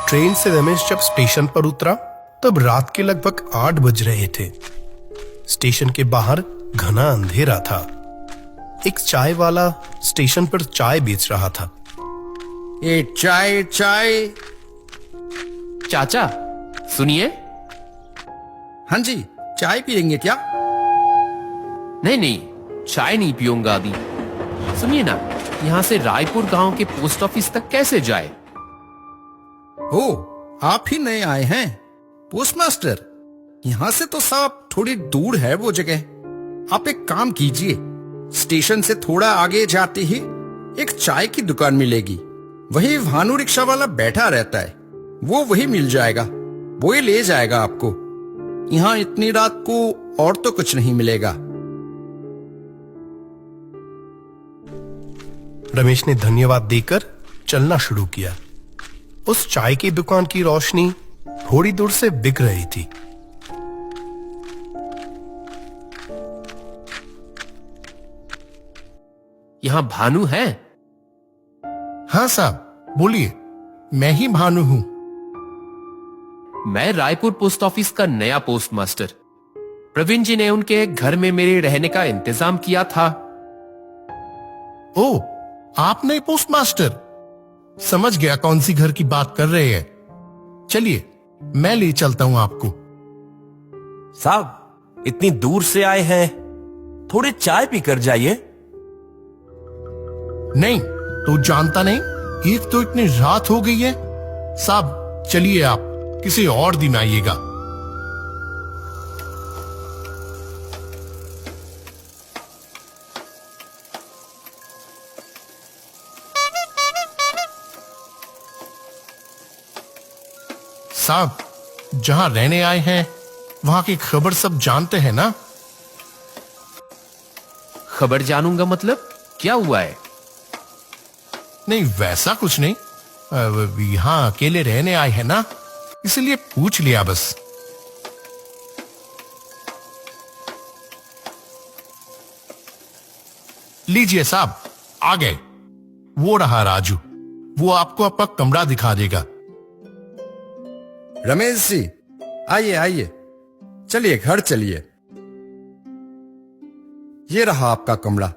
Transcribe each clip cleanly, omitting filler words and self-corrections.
Train से रमेश जब station पर उतरा तब रात के लगभग 8 बज रहे थे। स्टेशन के बाहर घना अंधेरा था। एक चाय वाला स्टेशन पर चाय बेच रहा था। ये चाय चाय। चाचा सुनिए। हाँ जी, चाय पियेंगे क्या? नहीं नहीं, चाय नहीं पीऊंगा अभी। सुनिए ना, यहाँ से रायपुर गांव के पोस्ट ऑफिस तक कैसे जाए? ओ, आप ही नए आए हैं पोस्टमास्टर। यहाँ से तो साहब थोड़ी दूर है वो जगह। आप एक काम कीजिए, स्टेशन से थोड़ा आगे जाते ही एक चाय की दुकान मिलेगी। वही भानु रिक्शा वाला बैठा रहता है, वो वही मिल जाएगा। वो ही ले जाएगा आपको। यहाँ इतनी रात को और तो कुछ नहीं मिलेगा। रमेश ने धन्यवाद देकर चलना शुरू किया। उस चाय की दुकान की रोशनी थोड़ी दूर से बिक रही थी। यहाँ भानु है? हाँ साहब, बोलिए, मैं ही भानु हूं। मैं रायपुर पोस्ट ऑफिस का नया पोस्टमास्टर। प्रवीण जी ने उनके घर में मेरे रहने का इंतजाम किया था। ओ, आप नए पोस्टमास्टर? समझ गया कौन सी घर की बात कर रहे हैं। चलिए, मैं ले चलता हूं आपको। साहब, इतनी दूर से आए हैं, थोड़े चाय पीकर जाइए। नहीं तो जानता नहीं, एक तो इतनी रात हो गई है। साहब चलिए, आप किसी और दिन आइएगा। साहब, जहां रहने आए हैं वहां की खबर सब जानते हैं ना? खबर जानूंगा मतलब क्या हुआ है? नहीं, वैसा कुछ नहीं। यहां अकेले रहने आए हैं ना, इसलिए पूछ लिया बस। लीजिए साहब, आ गए। वो रहा राजू, वो आपको आपका कमरा दिखा देगा। रमेश जी, आइए आइए, चलिए घर चलिए। ये रहा आपका कमरा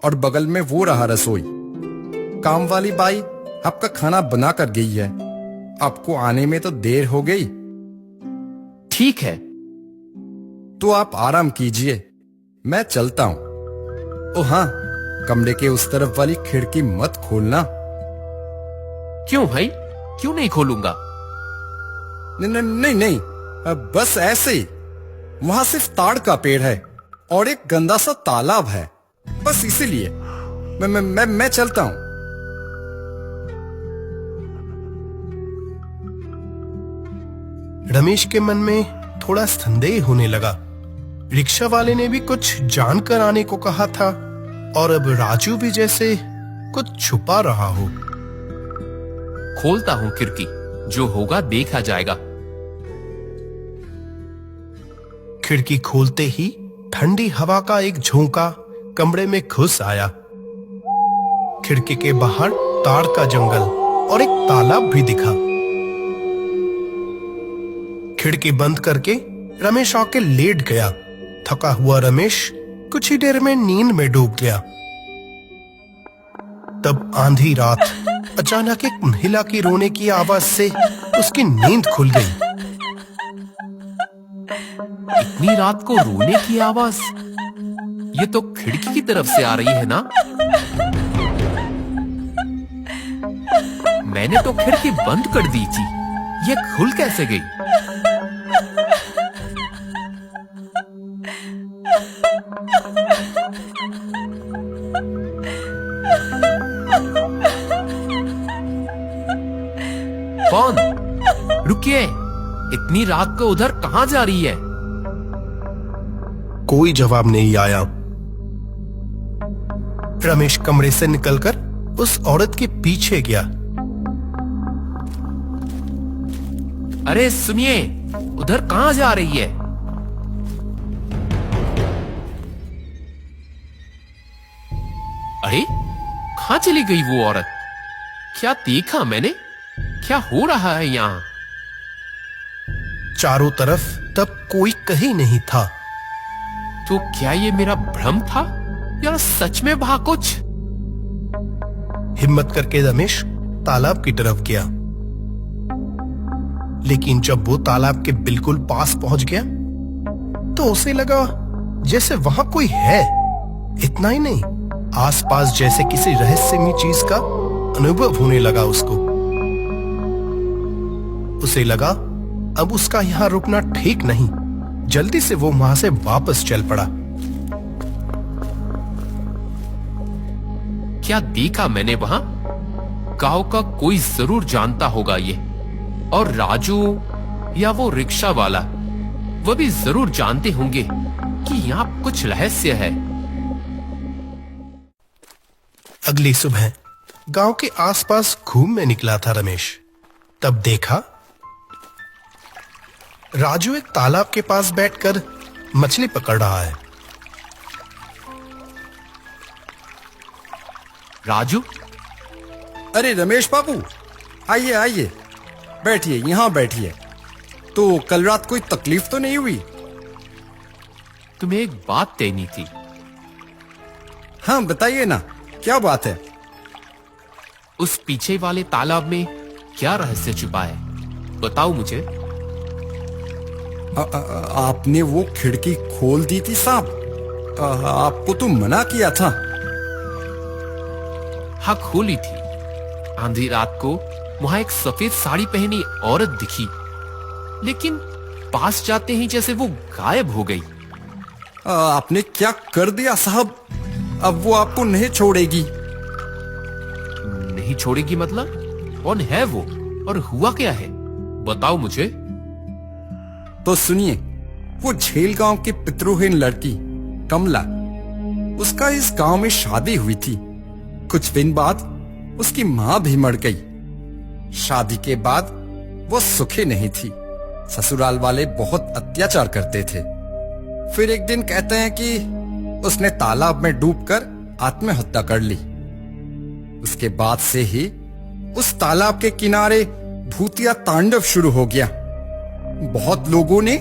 और बगल में वो रहा रसोई। काम वाली बाई आपका खाना बना कर गई है। आपको आने में तो देर हो गई। ठीक है। तो आप आराम कीजिए, मैं चलता हूं। ओ हाँ, कमरे के उस तरफ वाली खिड़की मत खोलना। क्यों भाई, क्यों नहीं खोलूंगा? नहीं नहीं, बस ऐसे ही। वहां सिर्फ ताड़ का पेड़ है और एक गंदा सा तालाब है, बस इसीलिए। मैं चलता हूं। रमेश के मन में थोड़ा संदेह होने लगा। रिक्शा वाले ने भी कुछ जानकर आने को कहा था और अब राजू भी जैसे कुछ छुपा रहा हो। खोलता हूं खिड़की, जो होगा देखा जाएगा। खिड़की खोलते ही ठंडी हवा का एक झोंका कमरे में घुस आया। खिड़की के बाहर ताड़ का जंगल और एक तालाब भी दिखा। खिड़की बंद करके रमेश आके लेट गया। थका हुआ रमेश कुछ ही देर में नींद में डूब गया। तब आंधी रात अचानक एक महिला की रोने की आवाज से उसकी नींद खुल गई। इतनी रात को रोने की आवाज? ये तो खिड़की की तरफ से आ रही है ना? मैंने तो खिड़की बंद कर दी थी, ये खुल कैसे गई? कौन? रुकिए, इतनी रात को उधर कहां जा रही है? कोई जवाब नहीं आया। रमेश कमरे से निकलकर उस औरत के पीछे गया। अरे सुनिए, उधर कहां जा रही है? अरे कहां चली गई वो औरत? क्या देखा मैंने? क्या हो रहा है यहाँ? चारों तरफ तब कोई कहीं नहीं था। तो क्या ये मेरा भ्रम था या सच में वहां कुछ? हिम्मत करके रमेश तालाब की तरफ गया, लेकिन जब वो तालाब के बिल्कुल पास पहुंच गया तो उसे लगा जैसे वहां कोई है। इतना ही नहीं, आसपास जैसे किसी रहस्यमयी चीज का अनुभव होने लगा उसको। उसे लगा अब उसका यहां रुकना ठीक नहीं। जल्दी से वो वहां से वापस चल पड़ा। क्या देखा मैंने वहां? गांव का कोई जरूर जानता होगा ये, और राजू या वो रिक्शा वाला वो भी जरूर जानते होंगे कि यहाँ कुछ रहस्य है। अगली सुबह गांव के आसपास घूमने निकला था रमेश। तब देखा राजू एक तालाब के पास बैठकर मछली पकड़ रहा है। राजू, अरे रमेश बाबू, आइए आइए, बैठिए, यहां बैठिए। तो कल रात कोई तकलीफ तो नहीं हुई? तुम्हें एक बात कहनी थी। हाँ बताइए ना, क्या बात है? उस पीछे वाले तालाब में क्या रहस्य छुपा है, बताओ मुझे। आपने वो खिड़की खोल दी थी साहब, आपको तो मना किया था। हाँ, खोली थी। आंधी रात को वहां एक सफेद साड़ी पहनी औरत दिखी, लेकिन पास जाते ही जैसे वो गायब हो गई। आपने क्या कर दिया साहब? अब वो आपको नहीं छोड़ेगी। नहीं छोड़ेगी मतलब? कौन है वो और हुआ क्या है, बताओ मुझे। तो सुनिए, वो झेल गांव की पितृहीन लड़की कमला, उसका इस गांव में शादी हुई थी। कुछ दिन बाद उसकी मां भी मर गई। शादी के बाद वो सुखी नहीं थी। ससुराल वाले बहुत अत्याचार करते थे। फिर एक दिन कहते हैं कि उसने तालाब में डूबकर आत्महत्या कर ली। उसके बाद से ही उस तालाब के किनारे भूतिया तांडव शुरू हो गया। बहुत लोगों ने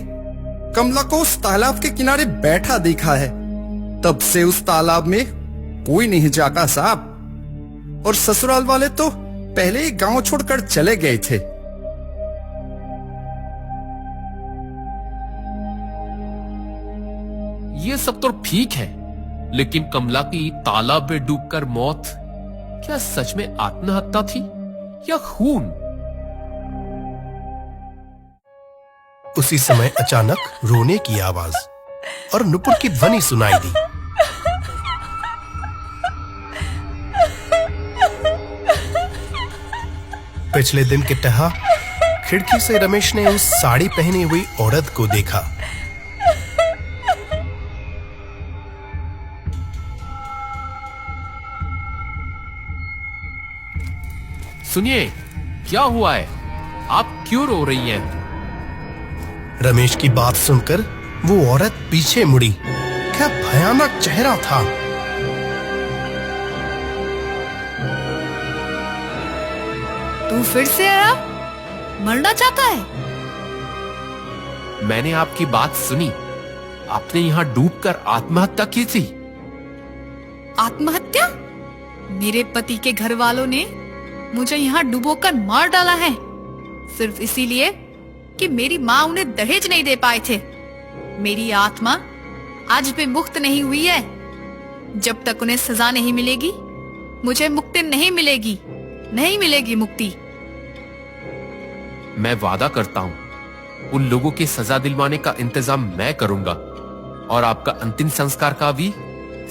कमला को उस तालाब के किनारे बैठा देखा है। तब से उस तालाब में कोई नहीं जागा साहब, और ससुराल वाले तो पहले ही गांव छोड़कर चले गए थे। ये सब तो ठीक है, लेकिन कमला की तालाब में डूबकर मौत क्या सच में आत्महत्या थी या खून? उसी समय अचानक रोने की आवाज और नुपुर की ध्वनि सुनाई दी। पिछले दिन की तरह खिड़की से रमेश ने उस साड़ी पहनी हुई औरत को देखा। सुनिए, क्या हुआ है? आप क्यों रो रही हैं? रमेश की बात सुनकर वो औरत पीछे मुड़ी। क्या भयानक चेहरा था। तू फिर से आया? मरना चाहता है? मैंने आपकी बात सुनी। आपने यहाँ डूबकर आत्महत्या की थी। आत्महत्या? मेरे पति के घर वालों ने मुझे यहाँ डुबोकर मार डाला है, सिर्फ इसीलिए कि मेरी माँ उन्हें दहेज नहीं दे पाए थे। मेरी आत्मा आज भी मुक्त नहीं हुई है। जब तक उन्हें सजा नहीं मिलेगी, मुझे मुक्ति नहीं मिलेगी, नहीं मिलेगी मुक्ति। मैं वादा करता हूँ, उन लोगों की सजा दिलवाने का इंतजाम मैं करूंगा, और आपका अंतिम संस्कार का भी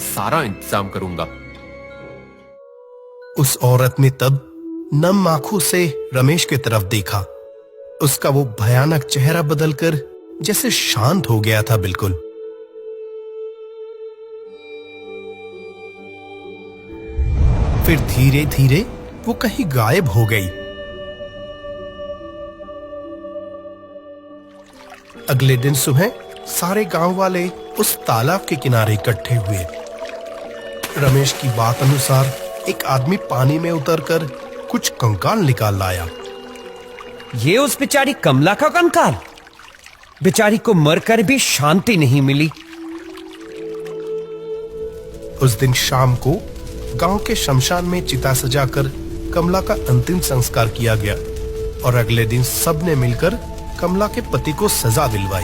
सारा इंतजाम करूंगा। उस औरत ने तब नम आंखों से रमेश की तरफ देखा। उसका वो भयानक चेहरा बदलकर जैसे शांत हो गया था बिल्कुल। फिर धीरे धीरे वो कहीं गायब हो गई। अगले दिन सुबह सारे गांव वाले उस तालाब के किनारे इकट्ठे हुए। रमेश की बात अनुसार एक आदमी पानी में उतरकर कुछ कंकाल निकाल लाया। ये उस बेचारी कमला का कंकाल। बेचारी को मरकर भी शांति नहीं मिली। उस दिन शाम को गांव के शमशान में चिता सजाकर कमला का अंतिम संस्कार किया गया और अगले दिन सबने मिलकर कमला के पति को सजा दिलवाई।